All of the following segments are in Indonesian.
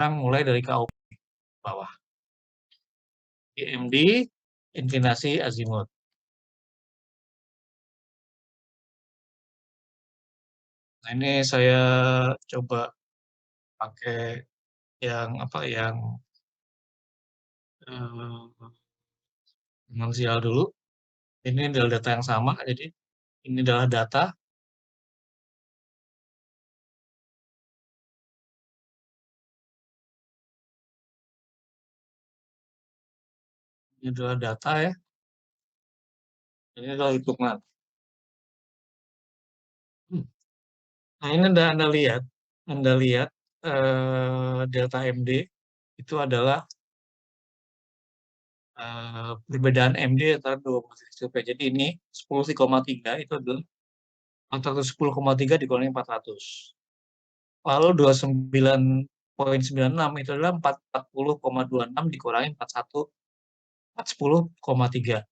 Sekarang mulai dari KOP bawah. IMD, inklinasi azimut. Nah, ini saya coba pakai yang finansial dulu. Ini adalah data yang sama, jadi ini adalah data. Ini adalah data ya. Ini adalah hitungan. Nah, ini Anda lihat, delta MD itu adalah perbedaan MD antara dua posisi survei. Jadi ini 10,3 itu adalah 410,3 dikurangi 400. Lalu 29,96 itu adalah 440,26 dikurangi 410,3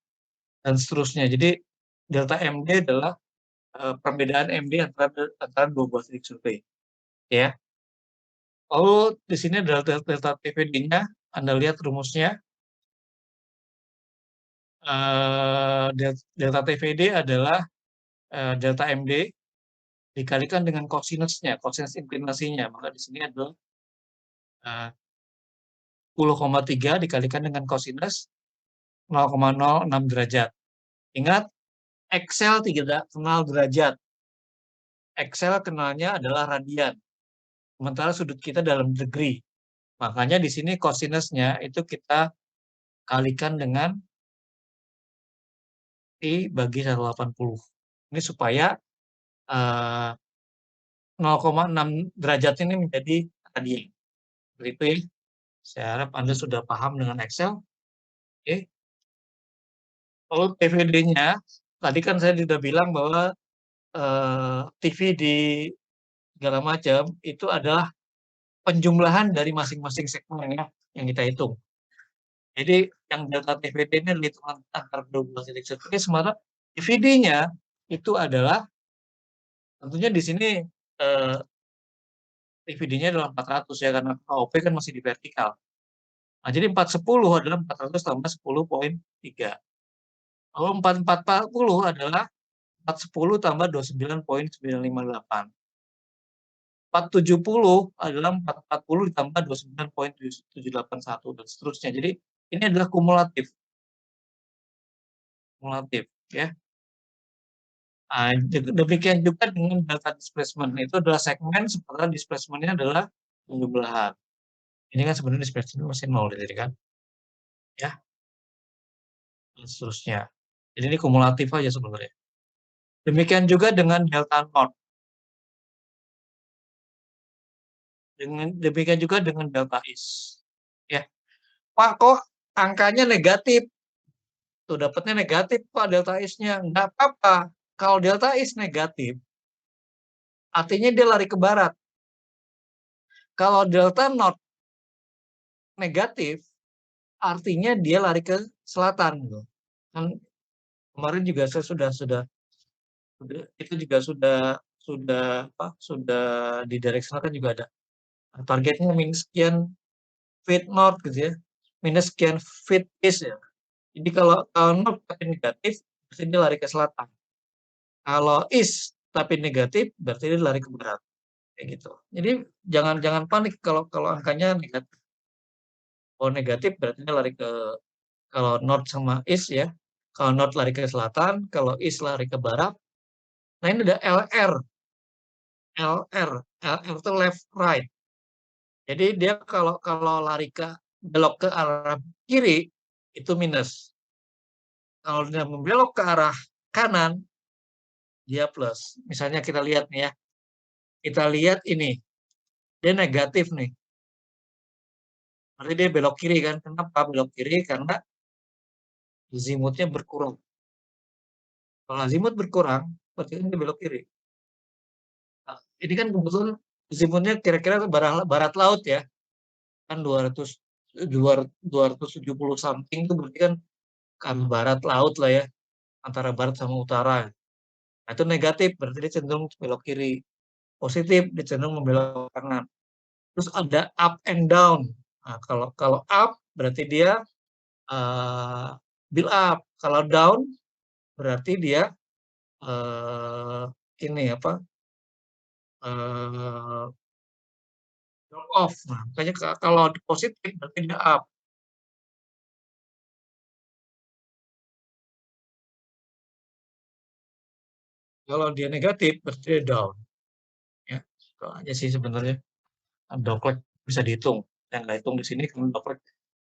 dan seterusnya. Jadi delta MD adalah perbedaan MD antara dua buah titik survei. Ya. Lalu di sini adalah delta TVD-nya. Anda lihat rumusnya. Delta TVD adalah delta MD dikalikan dengan kosinusnya, kosinus inklinasinya. Maka di sini adalah 10,3 dikalikan dengan kosinus 0,06 derajat. Ingat, Excel tidak kenal derajat. Excel kenalnya adalah radian. Sementara sudut kita dalam degree. Makanya di sini kosinusnya itu kita kalikan dengan I bagi 180. Ini supaya 0,6 derajat ini menjadi radian. Begitu ya. Saya harap Anda sudah paham dengan Excel. Oke. Lalu TVD-nya, tadi kan saya sudah bilang bahwa TV di segala macam itu adalah penjumlahan dari masing-masing segmen ya, yang kita hitung. Jadi yang delta TVD ini adalah hitungan antara 12 titik survei, sementara TVD-nya itu adalah tentunya di sini TVD-nya adalah 400 ya, karena KOP kan masih di vertikal. Nah, jadi 410 adalah 400 tambah 10,3. Lalu 4440 adalah 410 tambah 29,958. 470 adalah 440 ditambah 29,781 dan seterusnya. Jadi ini adalah kumulatif. Kumulatif ya. Nah, demikian juga dengan delta displacement. Itu adalah segmen, sementara displacement-nya adalah penjumlahan. Ini kan sebenarnya displacement masih 0 jadi kan. Ya. Dan seterusnya. Jadi ini kumulatif aja sebenarnya. Demikian juga dengan delta not. Demikian juga dengan delta is. Ya. Pak, kok angkanya negatif? Tuh dapatnya negatif Pak delta is-nya. Nggak apa-apa. Kalau delta is negatif, artinya dia lari ke barat. Kalau delta not negatif, artinya dia lari ke selatan. Kan kemarin juga saya sudah itu juga sudah di directional juga ada targetnya minus sekian feet north gitu ya, minus sekian feet east ya. Jadi kalau north tapi negatif, berarti dia lari ke selatan. Kalau east tapi negatif, berarti dia lari ke barat. Kayak gitu. Jadi jangan panik kalau angkanya negatif. Kalau negatif berarti dia lari ke, kalau north sama east ya. Kalau north lari ke selatan, kalau east lari ke barat. Nah ini ada LR. LR itu left right. Jadi dia kalau lari ke belok ke arah kiri itu minus. Kalau dia membelok ke arah kanan dia plus. Misalnya kita lihat nih ya. Kita lihat ini. Dia negatif nih. Berarti dia belok kiri kan. Kenapa belok kiri? Karena azimutnya berkurang. Kalau azimut berkurang, berarti dia belok kiri. Nah, ini kan kebetulan azimutnya kira-kira barat laut ya. Kan 270 something itu berarti kan barat laut lah ya. Antara barat sama utara. Nah, itu negatif, berarti dia cenderung belok kiri. Positif, dia cenderung membelok kanan. terus ada up and down. Nah, kalau kalau up berarti dia uh, build up, kalau down berarti dia uh, ini apa uh, drop off. Nah, makanya kalau positif berarti dia up, kalau dia negatif berarti dia down. Ya, itu aja sih sebenarnya. Droplet bisa dihitung, yang nggak hitung di sini karena droplet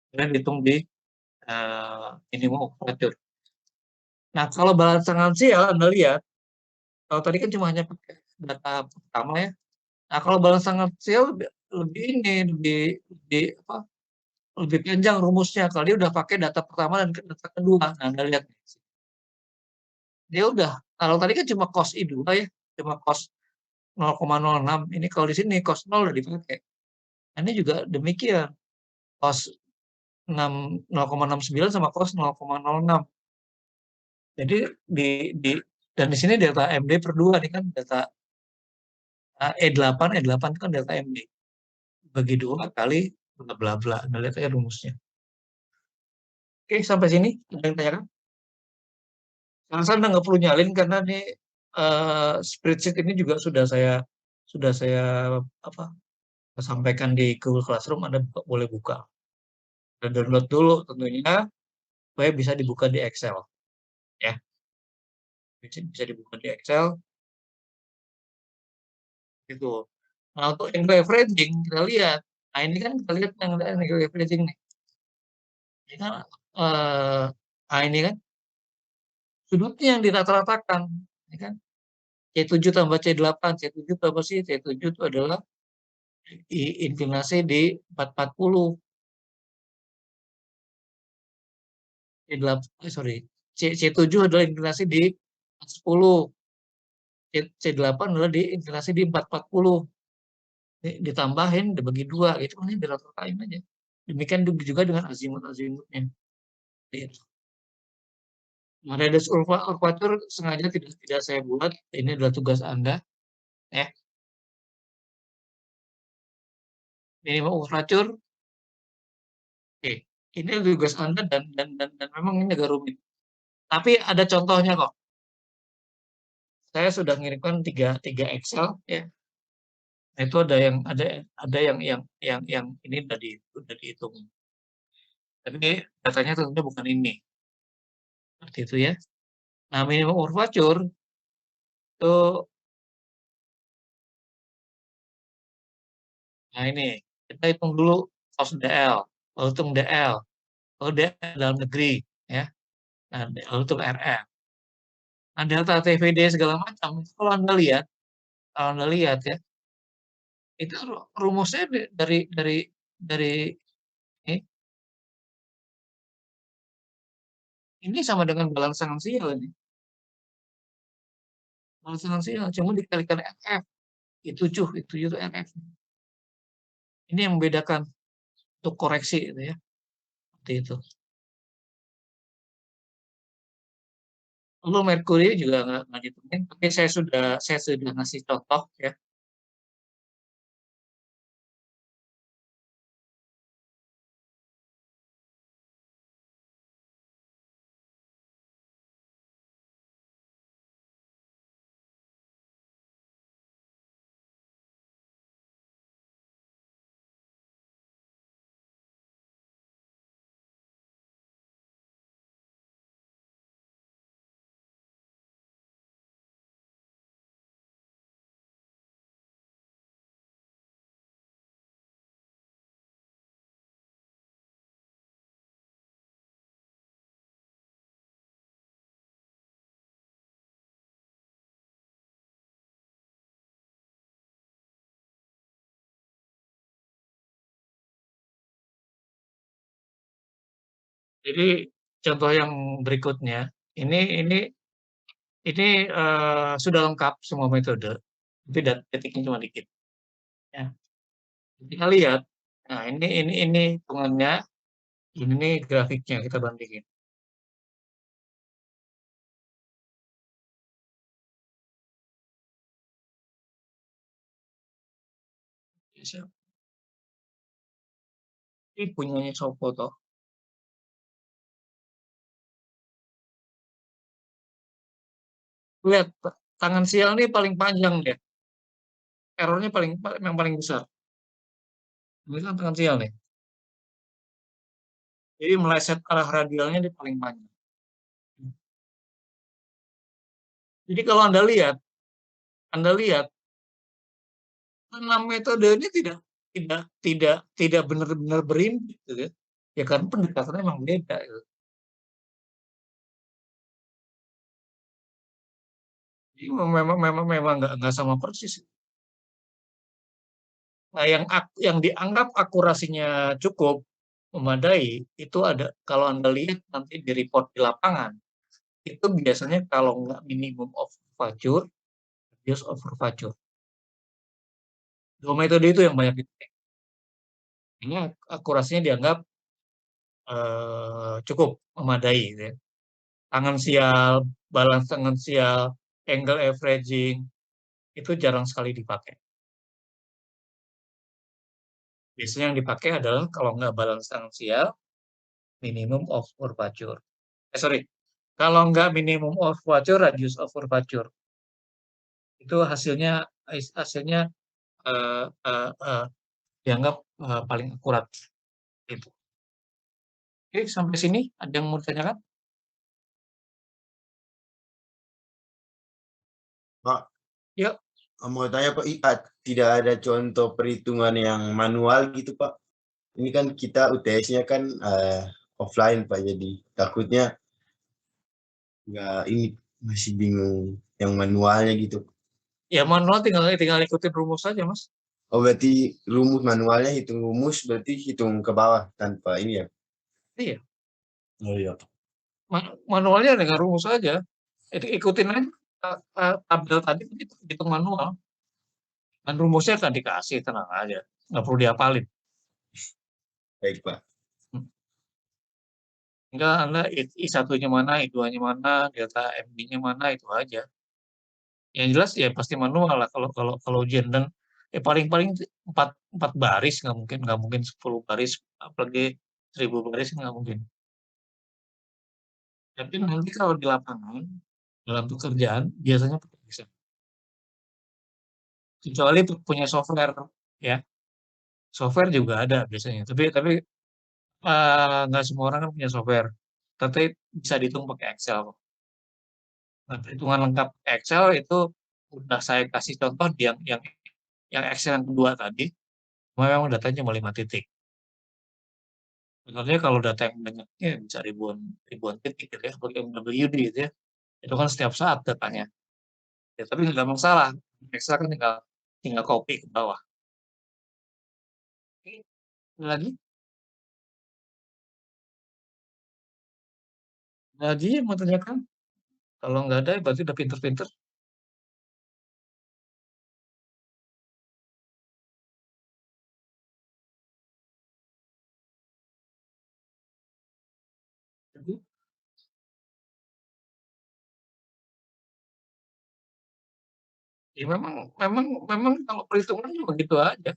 kalian dihitung di minimum operator. Nah, kalau balance finansial Anda lihat, kalau tadi kan cuma hanya pakai data pertama ya. Nah, kalau balance finansial lebih ini, lebih apa? Lebih panjang rumusnya. Kalau dia udah pakai data pertama dan data kedua. Nah, Anda lihat dia udah. Kalau tadi kan cuma cost I2 ya, cuma cost 0,06. Ini kalau di sini cost 0 udah dipakai. Nah, ini juga demikian. Cost 0,69 sama cost 0,06. Jadi di, di dan di sini delta MD per 2 nih kan delta E8 E8 itu kan delta MD. Bagi 2 kali bla bla bla. Nah, lihat aja rumusnya. Oke, sampai sini ada yang tanyakan? Saya rasa Anda nggak perlu nyalin karena ini spreadsheet ini juga sudah saya apa sampaikan di Google Classroom. Anda boleh buka. Dan download dulu tentunya supaya bisa dibuka di Excel ya. Bisa dibuka di Excel gitu. Nah, untuk angle averaging kita lihat. Nah, ini kan kita lihat yang angle averaging nih. Ini kan nah ini kan sudutnya yang dirata-ratakan, ya kan? C7 tambah C8, C7 tambah sih, C7 itu adalah inklinasi di 440, C8, sorry, C7 adalah inklinasi di 10, C8 adalah di inklinasi di 440, ditambahin dibagi dua, itu kan dirata-ratain aja. Demikian juga dengan azimut-azimutnya. Gitu. Nah, radius curvature sengaja tidak saya buat, ini adalah tugas Anda, ya. Minimum curvature, oke. Ini tugas Anda dan memang ini agak rumit. Tapi ada contohnya kok. Saya sudah mengirimkan tiga Excel ya. Nah, itu ada yang ini udah dihitung. Tapi datanya tentunya bukan ini. Seperti itu ya. Nah, minimum curvature itu, nah ini kita hitung dulu cost DL, lalu hitung DL, lalu DL dalam negeri ya. Nah, lalu hitung RF. Nah, delta TVD segala macam. Kalau Anda lihat ya, itu rumusnya dari ini, ini sama dengan balance finansial ini. Balance finansial cuma dikalikan RF. Itu RF. Ini yang membedakan untuk koreksi itu ya. Seperti itu. Lalu Merkuri juga nggak dihitungin, tapi saya sudah ngasih contoh ya. Jadi contoh yang berikutnya ini ini sudah lengkap semua metode, tapi detiknya cuma dikit. Ya. Kita lihat. Nah, ini hitungannya, ini grafiknya kita bandingin. Ini punyanya sopo toh? Lihat, tangan sial ini paling panjang deh. Errornya yang paling besar. Ini kan tangan sial nih. Jadi meleset arah radialnya di paling panjang. Jadi kalau Anda lihat, enam metode ini tidak benar-benar berimbang, gitu ya. Ya karena pendekatannya memang beda. Gitu. Jadi memang nggak sama persis. Nah, yang dianggap akurasinya cukup memadai itu ada kalau Anda lihat nanti di report di lapangan itu biasanya kalau nggak minimum of curvature, radius of curvature. Dua metode itu yang banyak dipakai. Ini akurasinya dianggap cukup memadai, gitu ya. Tangan sial, balance tangan sial, angle averaging itu jarang sekali dipakai. Biasanya yang dipakai adalah kalau nggak balance tangan sial, minimum of curvature. Sorry, kalau nggak minimum of curvature, radius of curvature. Itu hasilnya hasilnya eh, eh, eh, dianggap paling akurat. Itu. Oke, sampai sini ada yang mau ditanyakan? Pak, Yuk. mau tanya Pak, tidak ada contoh perhitungan yang manual gitu Pak. Ini kan kita UTS-nya kan offline Pak, jadi takutnya nggak ini masih bingung yang manualnya gitu. Ya manual tinggal tinggal ikutin rumus saja, Mas. Oh berarti rumus manualnya hitung rumus berarti hitung ke bawah tanpa ini ya. Iya, Oh iya. manualnya dengan rumus saja. Ikutin aja tabel tadi itu hitung manual. Dan rumusnya kan dikasih, tenang aja. Nggak perlu diapalin. Baik Pak. Enggak, Anda I1-nya mana, I2-nya mana, delta MB-nya mana, itu aja. Yang jelas ya pasti manual lah kalau kalau kalau ujian dan paling-paling empat baris nggak mungkin 10 baris apalagi 1000 baris nggak mungkin. Tapi nanti kalau di lapangan dalam pekerjaan biasanya pakai Excel. Kecuali punya software ya, software juga ada biasanya. Tapi nggak semua orang kan punya software. Tapi bisa dihitung pakai Excel. Nah, perhitungan lengkap Excel itu udah saya kasih contoh di yang Excel yang kedua tadi, memang datanya cuma 5 titik. Sebenarnya kalau data yang banyaknya bisa ribuan ribuan titik gitu ya, seperti MWD gitu ya. Itu kan setiap saat datanya. Ya, tapi nggak masalah. Excel kan tinggal tinggal copy ke bawah. Oke, ada lagi? Ada lagi yang mau tanyakan? Kalau nggak ada, berarti udah pinter-pinter. Jadi, ya memang kalau perhitungannya begitu aja.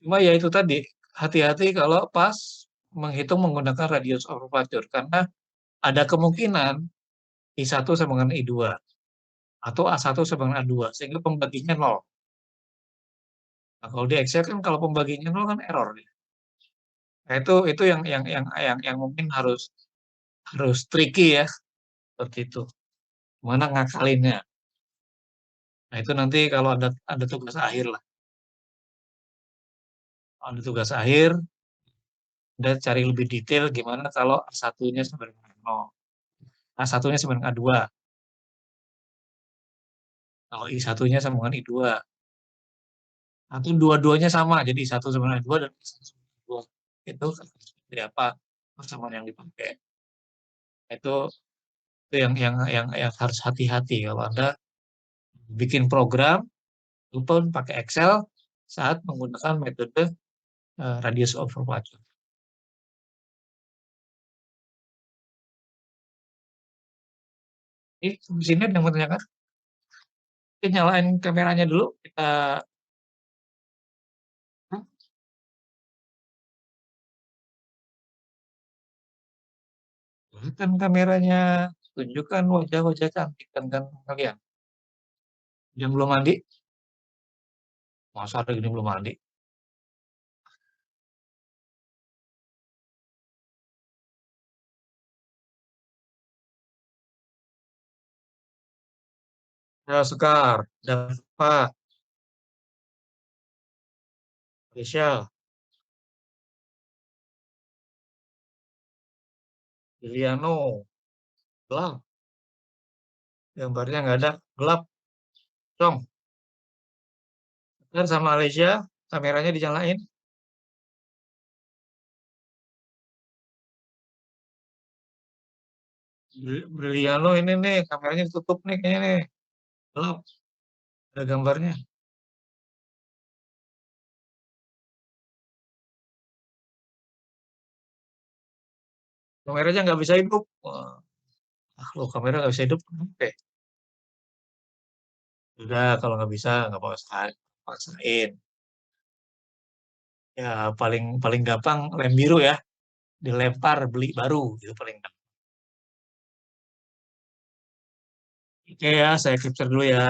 Cuma ya itu tadi, hati-hati kalau pas menghitung menggunakan radius of curvature karena ada kemungkinan I1 sama dengan I2 atau A1 sama dengan A2 sehingga pembaginya nol. Nah, kalau di Excel kan kalau pembaginya nol kan error. Nah, itu yang mungkin harus harus tricky ya seperti itu. Mana ngakalinnya. Nah, itu nanti kalau ada tugas akhir lah. Kalau ada tugas akhir, Anda cari lebih detail gimana kalau A1-nya sama dengan nol. A1-nya sama dengan A2. Kalau I1-nya sama dengan I2. Atau dua-duanya sama, jadi satu sama dengan dua dan satu sama dengan dua. Itu seperti apa persamaan yang dipakai. Itu yang harus hati-hati kalau Anda bikin program ataupun pakai Excel saat menggunakan metode radius of curvature. Ini di sini ada yang mau tanyakan? Kita nyalain kameranya dulu, kita Kan kameranya tunjukkan wajah-wajah cantik kan kalian. Yang belum mandi? Masa ada gini belum mandi? Ya, Sekar, Dava, Risha, Liliano, gelap. Gambarnya nggak ada, gelap. Dong, Sekar sama Alicia, kameranya dinyalain. Briliano ini nih, kameranya ditutup nih kayaknya nih. Gelap, ada gambarnya. Kameranya nggak bisa hidup. Wah, lo kamera nggak bisa hidup. Oke, udah kalau nggak bisa nggak paksain. Paksain. Ya paling paling gampang lem biru ya, dilempar beli baru itu paling gampang. Oke ya, saya capture dulu ya.